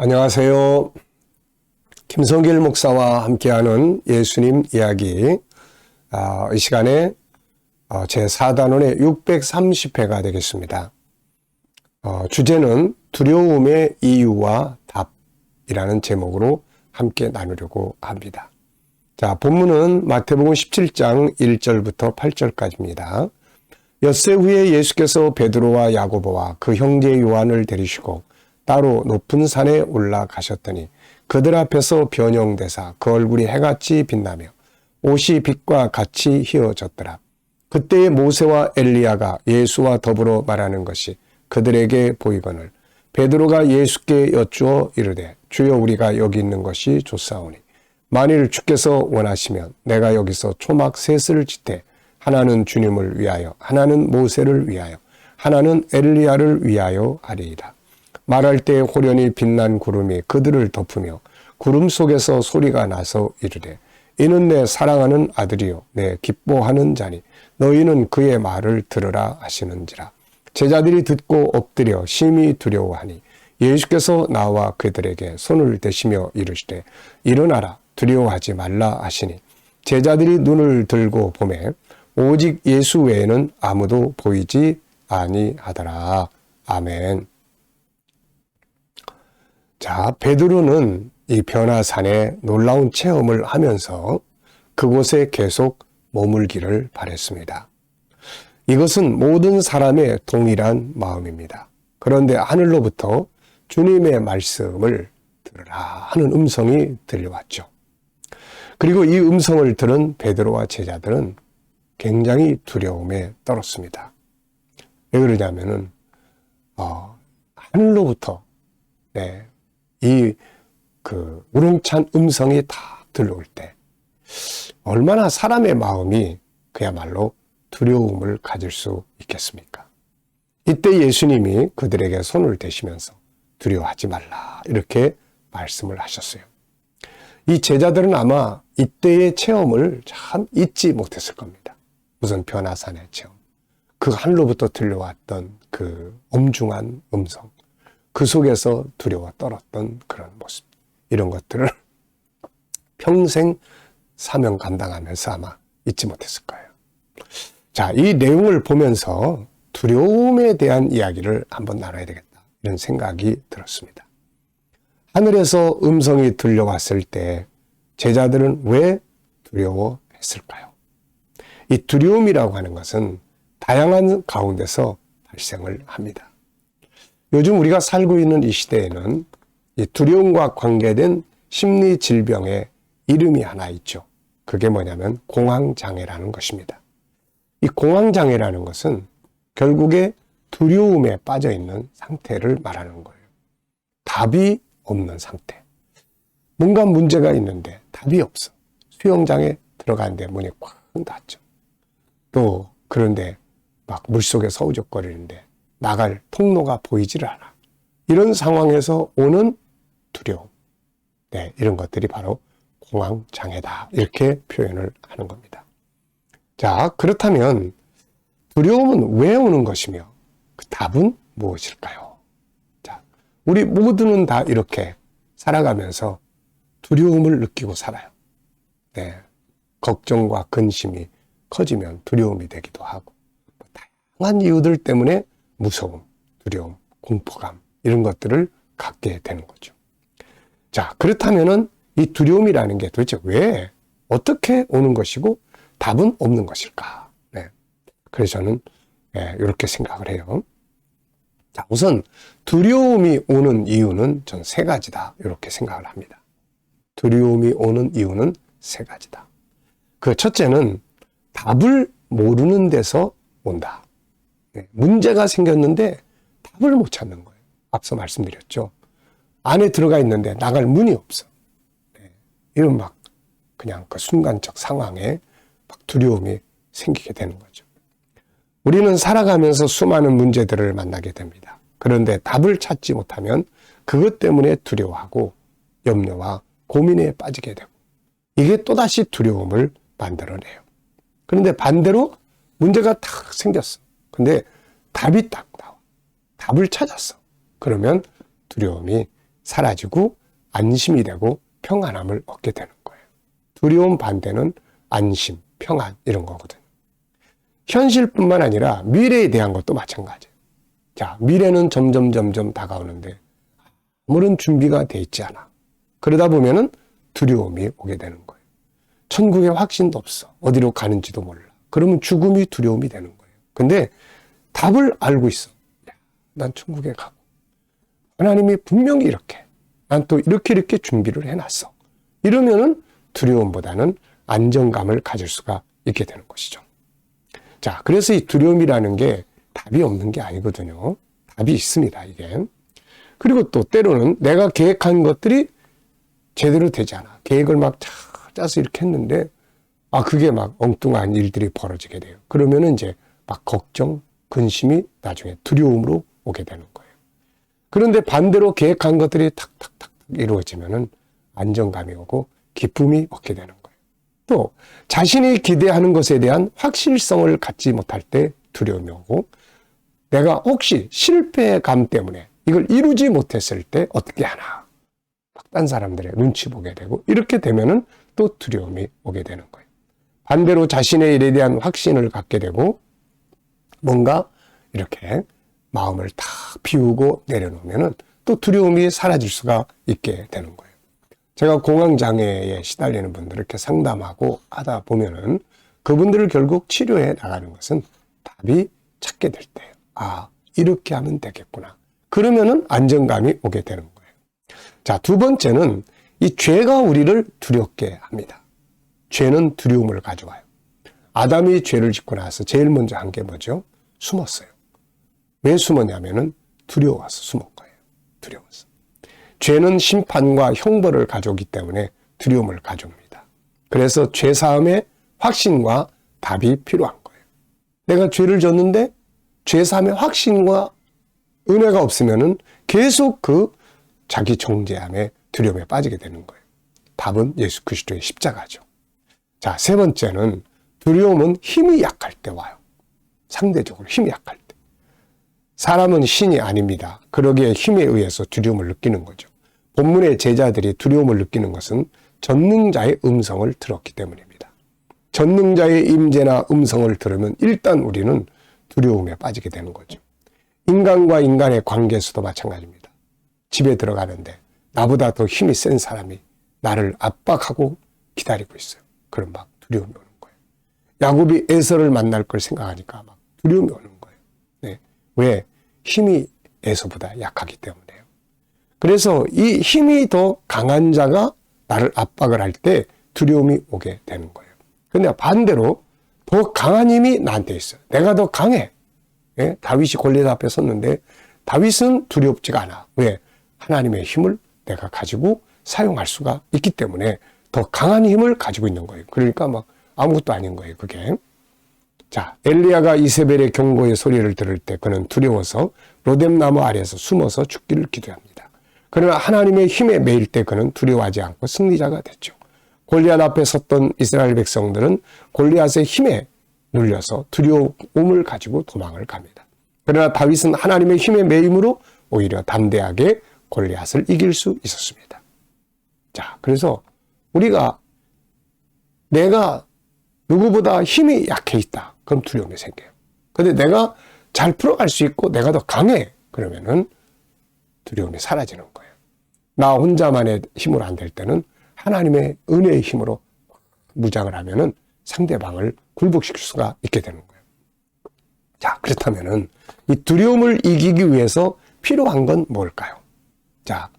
안녕하세요. 김성길 목사와 함께하는 예수님 이야기. 이 시간에 제4단원의 630회가 되겠습니다. 주제는 두려움의 이유와 답이라는 제목으로 함께 나누려고 합니다. 자, 본문은 마태복음 17장 1절부터 8절까지입니다. 엿새 후에 예수께서 베드로와 야고보와 그 형제 요한을 데리시고 따로 높은 산에 올라가셨더니 그들 앞에서 변형되사 그 얼굴이 해같이 빛나며 옷이 빛과 같이 휘어졌더라. 그때에 모세와 엘리야가 예수와 더불어 말하는 것이 그들에게 보이거늘 베드로가 예수께 여쭈어 이르되 주여 우리가 여기 있는 것이 좋사오니 만일 주께서 원하시면 내가 여기서 초막 셋을 짓되 하나는 주님을 위하여 하나는 모세를 위하여 하나는 엘리야를 위하여 하리이다. 말할 때 호련히 빛난 구름이 그들을 덮으며 구름 속에서 소리가 나서 이르되 이는 내 사랑하는 아들이요 내 기뻐하는 자니 너희는 그의 말을 들으라 하시는지라. 제자들이 듣고 엎드려 심히 두려워하니 예수께서 나와 그들에게 손을 대시며 이르시되 일어나라 두려워하지 말라 하시니 제자들이 눈을 들고 보매 오직 예수 외에는 아무도 보이지 아니하더라. 아멘. 자, 베드로는 이 변화산에 놀라운 체험을 하면서 그곳에 계속 머물기를 바랬습니다. 이것은 모든 사람의 동일한 마음입니다. 그런데 하늘로부터 주님의 말씀을 들으라 하는 음성이 들려왔죠. 그리고 이 음성을 들은 베드로와 제자들은 굉장히 두려움에 떨었습니다. 왜 그러냐면은 하늘로부터 우렁찬 음성이 다 들려올 때 얼마나 사람의 마음이 그야말로 두려움을 가질 수 있겠습니까? 이때 예수님이 그들에게 손을 대시면서 두려워하지 말라 이렇게 말씀을 하셨어요. 이 제자들은 아마 이때의 체험을 참 잊지 못했을 겁니다. 무슨 변화산의 체험, 그 하늘로부터 들려왔던 그 엄중한 음성, 그 속에서 두려워 떨었던 그런 모습, 이런 것들을 평생 사명 감당하면서 아마 잊지 못했을 거예요. 자, 이 내용을 보면서 두려움에 대한 이야기를 한번 나눠야 되겠다 이런 생각이 들었습니다. 하늘에서 음성이 들려왔을 때 제자들은 왜 두려워했을까요? 이 두려움이라고 하는 것은 다양한 가운데서 발생을 합니다. 요즘 우리가 살고 있는 이 시대에는 이 두려움과 관계된 심리 질병의 이름이 하나 있죠. 그게 뭐냐면 공황장애라는 것입니다. 이 공황장애라는 것은 결국에 두려움에 빠져 있는 상태를 말하는 거예요. 답이 없는 상태. 뭔가 문제가 있는데 답이 없어. 수영장에 들어가는데 문이 꽉 닫죠. 또 그런데 막 물속에 서우적거리는데 나갈 통로가 보이지를 않아. 이런 상황에서 오는 두려움. 이런 것들이 바로 공황장애다. 이렇게 표현을 하는 겁니다. 자, 그렇다면 두려움은 왜 오는 것이며 그 답은 무엇일까요? 자, 우리 모두는 다 이렇게 살아가면서 두려움을 느끼고 살아요. 걱정과 근심이 커지면 두려움이 되기도 하고 다양한 이유들 때문에 무서움, 두려움, 공포감 이런 것들을 갖게 되는 거죠. 자, 그렇다면은 이 두려움이라는 게 도대체 왜 어떻게 오는 것이고 답은 없는 것일까? 그래서 저는 이렇게 생각을 해요. 자, 우선 두려움이 오는 이유는 전 세 가지다 이렇게 생각을 합니다. 두려움이 오는 이유는 세 가지다. 그 첫째는 답을 모르는 데서 온다. 문제가 생겼는데 답을 못 찾는 거예요. 앞서 말씀드렸죠. 안에 들어가 있는데 나갈 문이 없어. 이런 막 그냥 그 순간적 상황에 막 두려움이 생기게 되는 거죠. 우리는 살아가면서 수많은 문제들을 만나게 됩니다. 그런데 답을 찾지 못하면 그것 때문에 두려워하고 염려와 고민에 빠지게 되고 이게 또다시 두려움을 만들어내요. 그런데 반대로 문제가 탁 생겼어. 근데 답이 딱 나와. 답을 찾았어. 그러면 두려움이 사라지고 안심이 되고 평안함을 얻게 되는 거예요. 두려움 반대는 안심, 평안 이런 거거든요. 현실뿐만 아니라 미래에 대한 것도 마찬가지예요. 자, 미래는 점점 다가오는데 아무런 준비가 돼 있지 않아. 그러다 보면은 두려움이 오게 되는 거예요. 천국에 확신도 없어. 어디로 가는지도 몰라. 그러면 죽음이 두려움이 되는 거예요. 근데 답을 알고 있어. 난 천국에 가고 하나님이 분명히 이렇게 난 또 이렇게 준비를 해놨어. 이러면은 두려움보다는 안정감을 가질 수가 있게 되는 것이죠. 자, 그래서 이 두려움이라는 게 답이 없는 게 아니거든요. 답이 있습니다, 이게. 그리고 또 때로는 내가 계획한 것들이 제대로 되지 않아. 계획을 막 짜서 이렇게 했는데, 그게 막 엉뚱한 일들이 벌어지게 돼요. 그러면은 이제 막 걱정, 근심이 나중에 두려움으로 오게 되는 거예요. 그런데 반대로 계획한 것들이 탁탁탁 이루어지면은 안정감이 오고 기쁨이 얻게 되는 거예요. 또 자신이 기대하는 것에 대한 확실성을 갖지 못할 때 두려움이 오고, 내가 혹시 실패감 때문에 이걸 이루지 못했을 때 어떻게 하나 딴 사람들의 눈치 보게 되고, 이렇게 되면은 또 두려움이 오게 되는 거예요. 반대로 자신의 일에 대한 확신을 갖게 되고 뭔가 이렇게 마음을 다 비우고 내려놓으면은 또 두려움이 사라질 수가 있게 되는 거예요. 제가 공황장애에 시달리는 분들을 이렇게 상담하고 하다 보면은 그분들을 결국 치료해 나가는 것은 답이 찾게 될 때예요. 이렇게 하면 되겠구나. 그러면은 안정감이 오게 되는 거예요. 자, 두 번째는 이 죄가 우리를 두렵게 합니다. 죄는 두려움을 가져와요. 아담이 죄를 짓고 나서 제일 먼저 한 게 뭐죠? 숨었어요. 왜 숨었냐면은 두려워서 숨은 거예요. 두려워서. 죄는 심판과 형벌을 가져오기 때문에 두려움을 가져옵니다. 그래서 죄사함의 확신과 답이 필요한 거예요. 내가 죄를 졌는데 죄사함의 확신과 은혜가 없으면은 계속 그 자기 정죄함에 두려움에 빠지게 되는 거예요. 답은 예수 그리스도의 십자가죠. 자, 세 번째는 두려움은 힘이 약할 때 와요. 상대적으로 힘이 약할 때. 사람은 신이 아닙니다. 그러기에 힘에 의해서 두려움을 느끼는 거죠. 본문의 제자들이 두려움을 느끼는 것은 전능자의 음성을 들었기 때문입니다. 전능자의 임재나 음성을 들으면 일단 우리는 두려움에 빠지게 되는 거죠. 인간과 인간의 관계에서도 마찬가지입니다. 집에 들어가는데 나보다 더 힘이 센 사람이 나를 압박하고 기다리고 있어요. 그럼 막 두려움이 오는 거예요. 야곱이 에서를 만날 걸 생각하니까 막 두려움이 오는 거예요. 네. 왜? 힘이 에서보다 약하기 때문에요. 그래서 이 힘이 더 강한 자가 나를 압박을 할 때 두려움이 오게 되는 거예요. 근데 반대로 더 강한 힘이 나한테 있어요. 내가 더 강해. 예? 다윗이 골리앗 앞에 섰는데 다윗은 두렵지가 않아. 왜? 하나님의 힘을 내가 가지고 사용할 수가 있기 때문에 더 강한 힘을 가지고 있는 거예요. 그러니까 막 아무것도 아닌 거예요, 그게. 자, 엘리야가 이세벨의 경고의 소리를 들을 때 그는 두려워서 로뎀나무 아래에서 숨어서 죽기를 기도합니다. 그러나 하나님의 힘에 매일 때 그는 두려워하지 않고 승리자가 됐죠. 골리앗 앞에 섰던 이스라엘 백성들은 골리앗의 힘에 눌려서 두려움을 가지고 도망을 갑니다. 그러나 다윗은 하나님의 힘에 매임으로 오히려 담대하게 골리앗을 이길 수 있었습니다. 자, 그래서 우리가 내가 누구보다 힘이 약해 있다. 그럼 두려움이 생겨요. 근데 내가 잘 풀어갈 수 있고 내가 더 강해. 그러면은 두려움이 사라지는 거예요. 나 혼자만의 힘으로 안 될 때는 하나님의 은혜의 힘으로 무장을 하면은 상대방을 굴복시킬 수가 있게 되는 거예요. 자, 그렇다면은 이 두려움을 이기기 위해서 필요한 건 뭘까요? 자,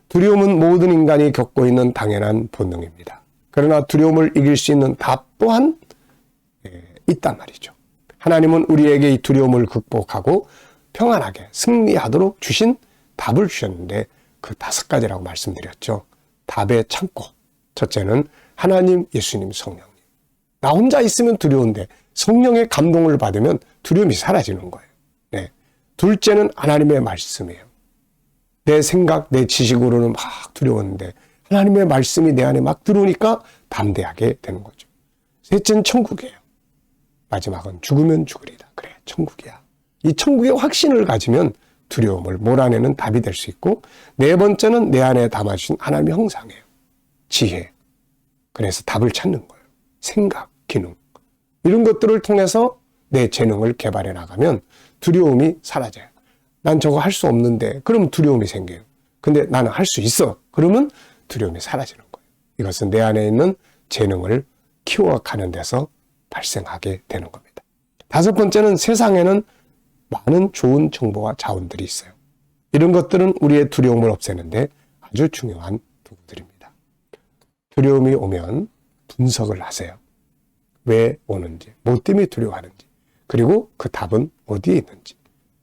두려움은 모든 인간이 겪고 있는 당연한 본능입니다. 그러나 두려움을 이길 수 있는 답 또한 있단 말이죠. 하나님은 우리에게 이 두려움을 극복하고 평안하게 승리하도록 주신 답을 주셨는데 그 5가지라고 말씀드렸죠. 답의 창고. 첫째는 하나님, 예수님, 성령님. 나 혼자 있으면 두려운데 성령의 감동을 받으면 두려움이 사라지는 거예요. 네. 둘째는 하나님의 말씀이에요. 내 생각, 내 지식으로는 막 두려웠는데 하나님의 말씀이 내 안에 막 들어오니까 담대하게 되는 거죠. 셋째는 천국이에요. 마지막은 죽으면 죽으리라. 그래, 천국이야. 이 천국의 확신을 가지면 두려움을 몰아내는 답이 될 수 있고, 네 번째는 내 안에 담아주신 하나님의 형상이에요. 지혜. 그래서 답을 찾는 거예요. 생각, 기능. 이런 것들을 통해서 내 재능을 개발해 나가면 두려움이 사라져요. 난 저거 할 수 없는데, 그러면 두려움이 생겨요. 근데 나는 할 수 있어. 그러면 두려움이 사라지는 거예요. 이것은 내 안에 있는 재능을 키워가는 데서 발생하게 되는 겁니다. 다섯 번째는 세상에는 많은 좋은 정보와 자원들이 있어요. 이런 것들은 우리의 두려움을 없애는데 아주 중요한 도구들입니다. 두려움이 오면 분석을 하세요. 왜 오는지, 뭐 때문에 두려워하는지, 그리고 그 답은 어디에 있는지.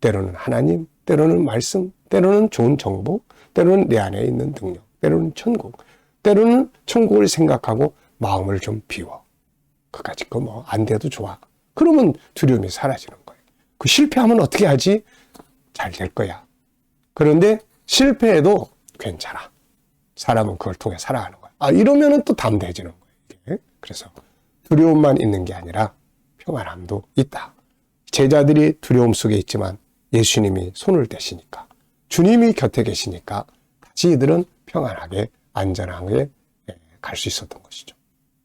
때로는 하나님, 때로는 말씀, 때로는 좋은 정보, 때로는 내 안에 있는 능력, 때로는 천국, 때로는 천국을 생각하고 마음을 좀 비워. 그까짓 거 뭐 안 돼도 좋아. 그러면 두려움이 사라지는 거예요. 그 실패하면 어떻게 하지? 잘 될 거야. 그런데 실패해도 괜찮아. 사람은 그걸 통해 살아가는 거야. 이러면은 또 담대해지는 거예요. 이게. 그래서 두려움만 있는 게 아니라 평안함도 있다. 제자들이 두려움 속에 있지만 예수님이 손을 대시니까, 주님이 곁에 계시니까 다시 이들은 평안하게 안전하게 갈 수 있었던 것이죠.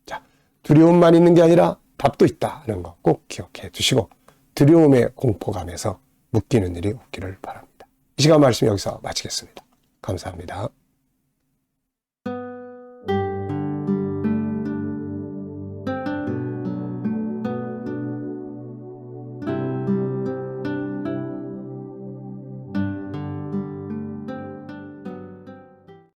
자, 두려움만 있는 게 아니라 답도 있다는 거 꼭 기억해 두시고 두려움의 공포감에서 묶이는 일이 없기를 바랍니다. 이 시간 말씀 여기서 마치겠습니다. 감사합니다.